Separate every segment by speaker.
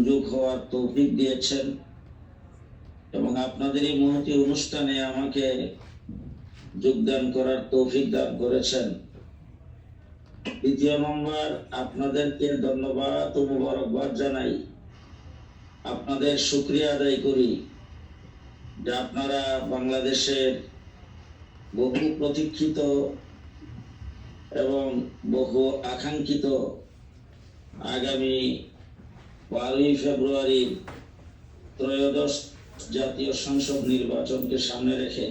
Speaker 1: সংযোগ হওয়ার তৌফিক দিয়েছেন এবং আপনাদের এই মহতী অনুষ্ঠানে আমাকে যোগদান করার তৌফিক দান করেছেন। দ্বিতীয় নম্বর, আপনাদেরকে ধন্যবাদ ও মোবারকবাদ জানাই, আপনাদের শুকরিয়া আদায় করি যে আপনারা বাংলাদেশের বহু প্রতীক্ষিত এবং বহু আকাঙ্ক্ষিত আগামী 12ই ফেব্রুয়ারি ত্রয়োদশ জাতীয় সংসদ নির্বাচনকে সামনে রেখে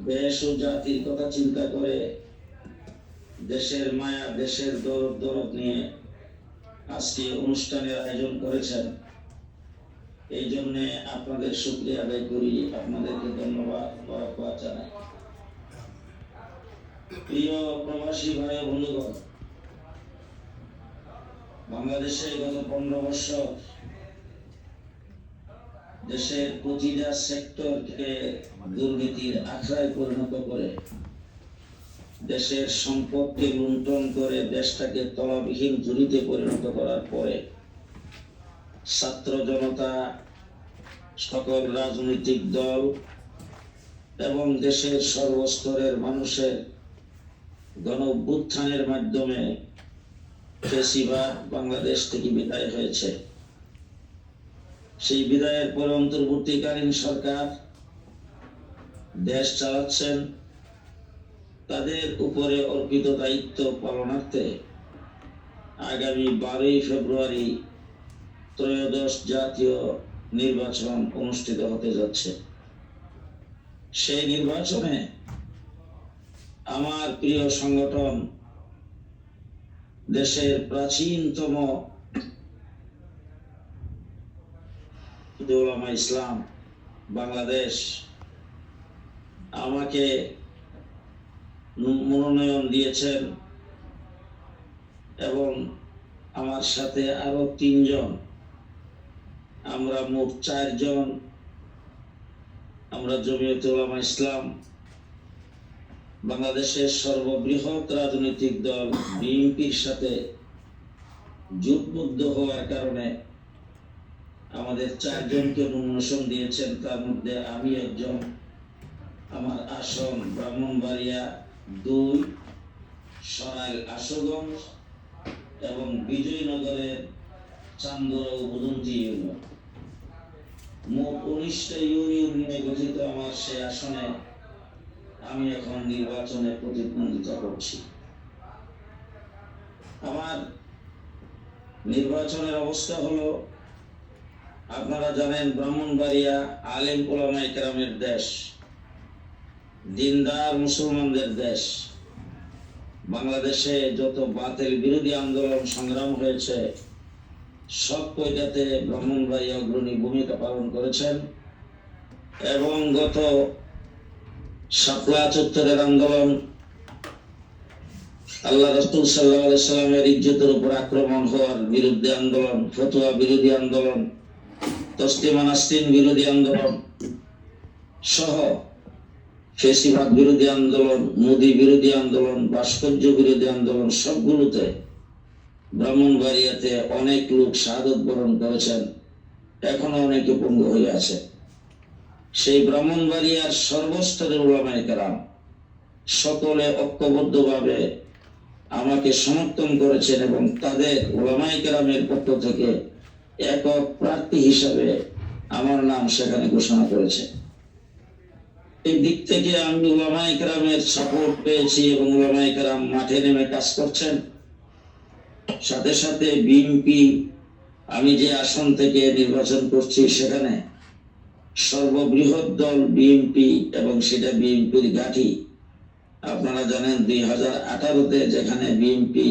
Speaker 1: দেশ ও জাতির কথা চিন্তা করে দেশের মায়া, দেশের দরদ নিয়ে আজকে অনুষ্ঠানের আয়োজন করেছেন। এই জন্য আপনাদের শুকরিয়া আদায় করি, আপনাদেরকে ধন্যবাদ মোবারকবাদ জানাই। প্রিয় প্রবাসী ভাই ও বন্ধুগণ, বাংলাদেশে গত 15 বছর দেশের প্রতিটা সেক্টরকে দুর্নীতির আখড়ায় পরিণত করে দেশের সম্পদকে লুণ্ঠন করে দেশটাকে তলাবিহীন ঝুড়িতে পরিণত করার পরে ছাত্র জনতা, সকল রাজনৈতিক দল এবং দেশের সর্বস্তরের মানুষের গণ অভ্যুত্থানের মাধ্যমে ফ্যাসিবাদ বাংলাদেশ থেকে বিদায় হয়েছে। সেই বিদায়ের পরে অন্তর্বর্তীকালীন সরকার দেশ চালাচ্ছেন। তাদের উপরে অর্পিত দায়িত্ব পালনার্থে আগামী 12ই ফেব্রুয়ারি ত্রয়োদশ জাতীয় নির্বাচন অনুষ্ঠিত হতে যাচ্ছে। সেই নির্বাচনে আমার প্রিয় সংগঠন, দেশের প্রাচীনতম উলামা ইসলাম বাংলাদেশ আমাকে মনোনয়ন দিয়েছেন এবং আমার সাথে আরো 3 জন, আমরা মোট 4 জন, আমরা জমিয়তে উলামা ইসলাম বাংলাদেশের সর্ববৃহৎ রাজনৈতিক দল বিএনপির সাথে জোটবদ্ধ হওয়ার কারণে আমাদের 4 জনকে মনোনয়ন দিয়েছেন। তার মধ্যে আমি একজন। আমার আসন ব্রাহ্মণবাড়িয়া 2, সরাইল আশুগঞ্জ এবং বিজয়নগরের চান্দরা উপজেলা ইউনিয়ন। মোট 19টা ইউনিয়ন নিয়ে গঠিত আমার সেই আসনে আমি এখন নির্বাচনে প্রতিদ্বন্দ্বিতা করছি। আমার নির্বাচনের অবস্থা হলো, আপনারা জানেন ব্রাহ্মণবাড়িয়া আলেম ওলামায়ে কেরামের দেশ, দিনদার মুসলমানদের দেশ। বাংলাদেশে যত বাতিল বিরোধী আন্দোলন সংগ্রাম হয়েছে সব কয়টাতে ব্রাহ্মণবাড়িয়া অগ্রণী ভূমিকা পালন করেছেন এবং গত শাপলা চত্বরের আন্দোলন, আল্লাহ রাসূল সাল্লাল্লাহু আলাইহি সাল্লামের ইজ্জতের উপর আক্রমণ হওয়ার বিরুদ্ধে আন্দোলন, ফতোয়া বিরোধী আন্দোলন, তসলিমা নাসরিন বিরোধী আন্দোলন সহ ফ্যাসিবাদ বিরোধী আন্দোলন, মোদি বিরোধী আন্দোলন, ভাস্কর্য বিরোধী আন্দোলন, সবগুলোতে ব্রাহ্মণবাড়িয়াতে অনেক লোক শাহাদত বরণ করেছেন, এখনো অনেকে পঙ্গু হয়ে আছে। সেই ব্রাহ্মণবাড়িয়ার সর্বস্তরের উলামায়ে কেরাম সকলে ঐক্যবদ্ধভাবে আমাকে সমর্থন করেছেন এবং তাদের উলামায়ে কেরামের পক্ষ থেকে একক প্রার্থী হিসাবে আমার নাম সেখানে ঘোষণা করেছে। এই দিক থেকে আমি উলামায়ে কেরামের সাপোর্ট পেয়েছি এবং উলামায়ে কেরাম মাঠে নেমে কাজ করছেন। সাথে সাথে বিএনপি, আমি যে আসন থেকে নির্বাচন করছি সেখানে সর্ববৃহৎ দল বিএনপি এবং সেটা বিএনপির ঘাঁটি। আপনারা জানেন 2018-তে যেখানে বিএনপি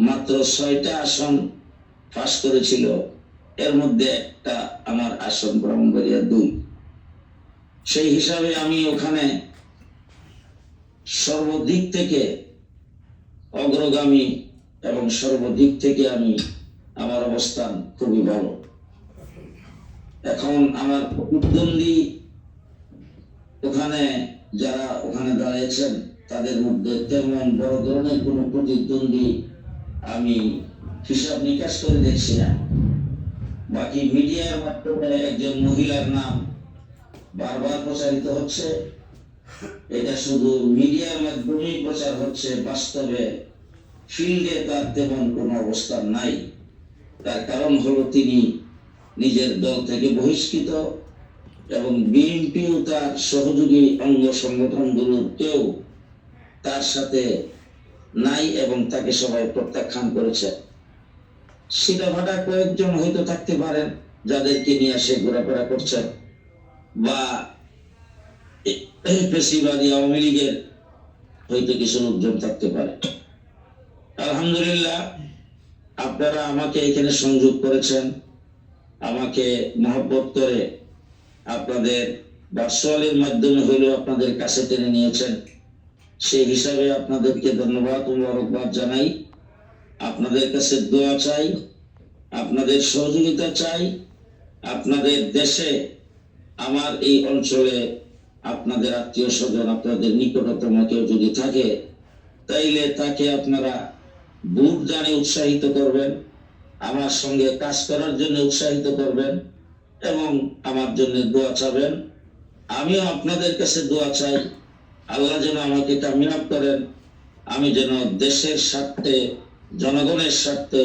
Speaker 1: মাত্র 6টা আসন পাস করেছিল, এর মধ্যে একটা আমার আসন ব্রাহ্মণবাড়িয়া 2। সেই হিসাবে আমি ওখানে সর্বদিক থেকে অগ্রগামী এবং সর্বদিক থেকে আমার অবস্থান খুবই ভালো। এখন আমার প্রতিদ্বন্দ্বী ওখানে যারা ওখানে দাঁড়িয়েছেন তাদের মধ্যে তেমন বড় ধরনের কোনো প্রতিদ্বন্দ্বী আমি হিসাব নিকাশ করে দেখছি না। বাকি মিডিয়ার মাধ্যমে একজন মহিলার নাম বারবার প্রচারিত হচ্ছে। এটা শুধু মিডিয়ার মাধ্যমেই প্রচার হচ্ছে, বাস্তবে ফিল্ডে তার তেমন কোনো অবস্থান নাই। তার কারণ হলো তিনি নিজের দল থেকে বহিষ্কৃত এবং বিএনপিও তার সহযোগী অঙ্গ সংগঠনগুলোর কেউ তার সাথে নাই এবং তাকে সবাই প্রত্যাখ্যান করেছে। সিধাভাটা কয়েকজন হয়তো থাকতে পারেন যাদেরকে নিয়ে সে ঘোরাফেরা করছেন, বা পেশিবাদী আওয়ামী লীগের হয়তো কিছু লোকজন থাকতে পারে। আলহামদুলিল্লাহ, আপনারা আমাকে এখানে সংযোগ করেছেন, আমাকে মহব্বত করে আপনাদের ভার্চুয়ালের মাধ্যমে হইলেও আপনাদের কাছে টেনে নিয়েছেন। সেই হিসাবে আপনাদেরকে ধন্যবাদ ও মোবারকবাদ জানাই। আপনাদের কাছে দোয়া চাই, আপনাদের সহযোগিতা চাই। আপনাদের দেশে, আমার এই অঞ্চলে আপনাদের আত্মীয় স্বজন, আপনাদের নিকটতম কেউ যদি থাকে, তাইলে তাকে আপনারা বুট জানে উৎসাহিত করবেন, আমার সঙ্গে কাজ করার জন্য উৎসাহিত করবেন এবং আমার জন্য দোয়া চাবেন। আমিও আপনাদের কাছে দোয়া চাই, আল্লাহ যেন আমাকে কামিয়াব করেন, আমি যেন দেশের স্বার্থে, জনগণের স্বার্থে,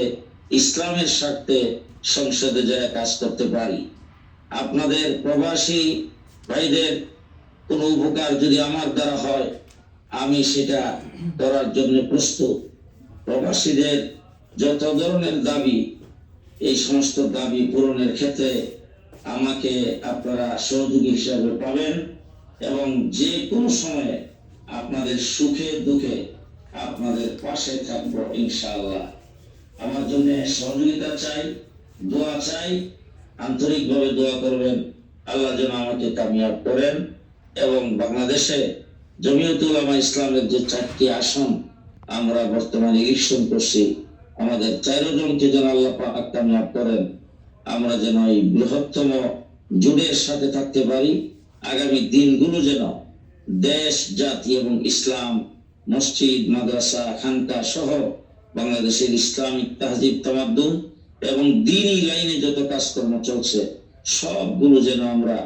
Speaker 1: ইসলামের স্বার্থে সংসদে যায় কাজ করতে পারি। আপনাদের প্রবাসী ভাইদের কোনো উপকার যদি আমার দ্বারা হয়, আমি সেটা করার জন্য প্রস্তুত। প্রবাসীদের যত ধরনের দাবি, এই সমস্ত দাবি পূরণের ক্ষেত্রে আমাকে আপনারা সহযোগী হিসাবে পাবেন এবং যে কোনো সময়ে আপনাদের সুখে দুঃখে আপনাদের পাশে থাকবো ইনশাআল্লাহ। আমার জন্য সহযোগিতা চাই, দোয়া চাই, আন্তরিকভাবে দোয়া করবেন, আল্লাহ যেন আমাকে কামিয়াব করেন এবং বাংলাদেশে জমিয়ত উলামা ইসলামের যে 4টি আসন আমরা বর্তমানে ইলেকশন করছি, আমাদের 4 জনকে যেন আল্লাহ পাক কামিয়াব করেন, আমরা যেন এই বৃহত্তম জোটের সাথে থাকতে পারি। আগামী দিনগুলো যেন দেশ, জাতি এবং ইসলাম, মসজিদ, মাদ্রাসা, খানকা সহ বাংলাদেশের ইসলামিক তাহজিব, তামাদ্দুন এবং দ্বীনি লাইনে যত কাজকর্ম চলছে সবগুলো যেন আমরা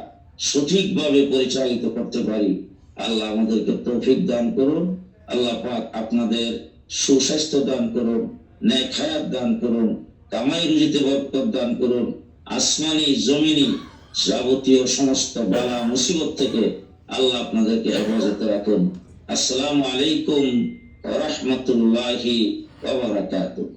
Speaker 1: সঠিকভাবে পরিচালিত করতে পারি। আল্লাহ আমাদেরকে তৌফিক দান করুন। আল্লাহ পাক আপনাদের সুস্বাস্থ্য দান করুন, নেক হায়াত দান করুন, কামাই রুজিতে বরকত দান করুন, আসমানি জমিনি যাবতীয় সমস্ত বালা মুসিবত থেকে আল্লাহ আপনাদেরকে হেফাজতে রাখুন। আসসালামু আলাইকুম ওয়া রাহমাতুল্লাহি ওয়া বারাকাতুহু।